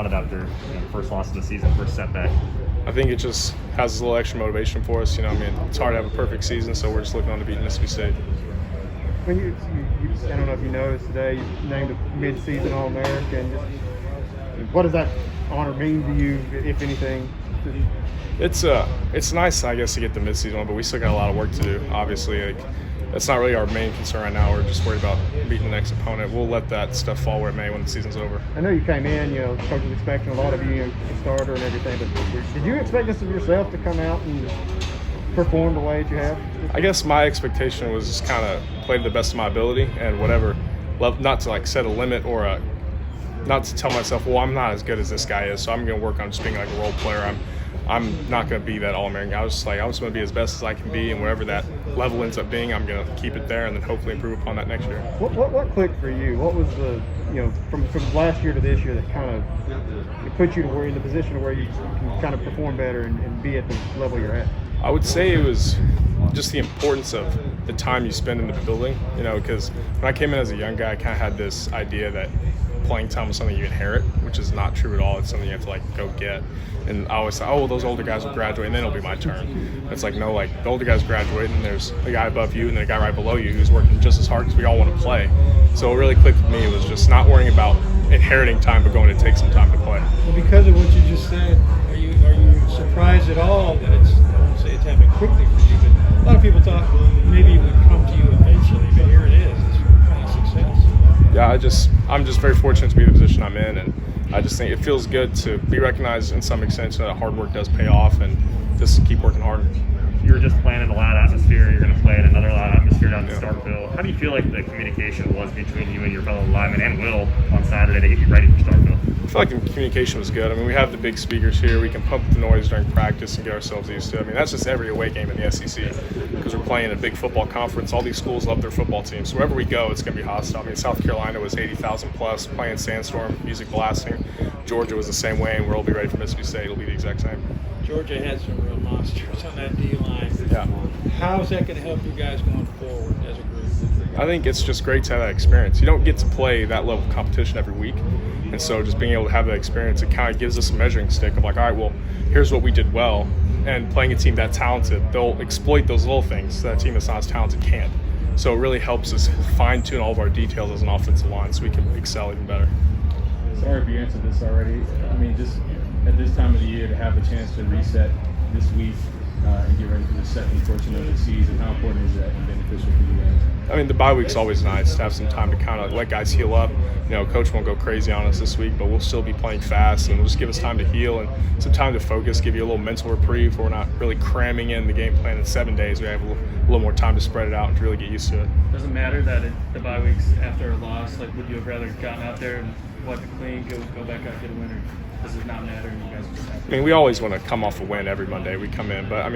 after first loss of the season, first setback? I think it just has a little extra motivation for us. It's hard to have a perfect season, so we're just looking on to beat Mississippi State. When I don't know if you noticed today, you named a mid-season All-American. What does that honor mean to you, if anything? It's nice, I guess, to get the mid-season one, but we still got a lot of work to do. Obviously, that's not really our main concern right now. We're just worried about beating the next opponent. We'll let that stuff fall where it may when the season's over. I know you came in, coach was expecting a lot of you, the starter and everything, but did you expect this of yourself to come out and perform the way that you have? I guess my expectation was just kind of play to the best of my ability and whatever, not to set a limit or not to tell myself, well, I'm not as good as this guy is, so I'm going to work on just being like a role player. I'm not going to be that All-American. I was going to be as best as I can be, and whatever that level ends up being, I'm going to keep it there and then hopefully improve upon that next year. What clicked for you? What was the, from last year to this year that kind of put you to where in the position to where you can kind of perform better and be at the level you're at? I would say it was just the importance of the time you spend in the building, because when I came in as a young guy, I kind of had this idea that playing time was something you inherit, which is not true at all. It's something you have to go get. And I always thought, those older guys will graduate and then it'll be my turn. It's no, the older guys graduate and there's a guy above you and then a guy right below you who's working just as hard because we all want to play. So what really clicked with me was just not worrying about inheriting time but going to take some time to play. Well, because of what you just said, are you surprised at all that I won't say it's happening quickly for you, but a lot of people thought maybe it would come to you eventually, but here it is. It's kind of success. Yeah, I'm just very fortunate to be in the position I'm in, and I just think it feels good to be recognized in some extent so that hard work does pay off and just keep working hard. You were just playing in a loud atmosphere. You're going to play in another loud atmosphere down in Starkville. How do you feel like the communication was between you and your fellow lineman and Will on Saturday to get you ready for Starkville? I feel like the communication was good. We have the big speakers here. We can pump the noise during practice and get ourselves used to it. That's just every away game in the SEC because we're playing a big football conference. All these schools love their football teams. So wherever we go, it's going to be hostile. South Carolina was 80,000 plus, playing Sandstorm, music blasting. Georgia was the same way, and we'll be ready for Mississippi State. It'll be the exact same. Georgia had some real monsters on that D-line. Yeah. How is that going to help you guys going forward as a group? I think it's just great to have that experience. You don't get to play that level of competition every week. And so just being able to have that experience, it kind of gives us a measuring stick of all right, well, here's what we did well. And playing a team that talented, they'll exploit those little things that a team that's not as talented can't. So it really helps us fine-tune all of our details as an offensive line so we can excel even better. Sorry if you answered this already. Just at this time of the year to have a chance to reset this week and get ready for the second portion of the season, how important is that and beneficial for you guys? The bye week's always nice to have some time to kind of let guys heal up. Coach won't go crazy on us this week, but we'll still be playing fast, and we'll just give us time to heal and some time to focus, give you a little mental reprieve where we're not really cramming in the game plan in 7 days. We have a little more time to spread it out and to really get used to it. Does it matter that the bye week's after a loss? Would you have rather gotten out there and wipe it clean, go back out, get a win, or does it not matter and you guys just have to? We always want to come off a win every Monday we come in, but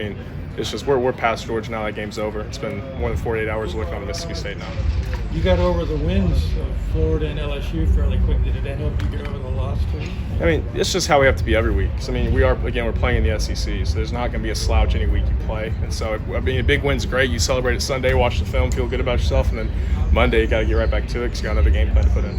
it's just we're past Georgia now. That game's over. It's been more than 48 hours looking on to Mississippi State now. You got over the wins of Florida and LSU fairly quickly. Did that help you get over the loss too? It's just how we have to be every week. So, we're playing in the SEC, so there's not going to be a slouch any week you play. And so, a big win's great. You celebrate it Sunday, watch the film, feel good about yourself, and then Monday you got to get right back to it because you got another game plan to put in.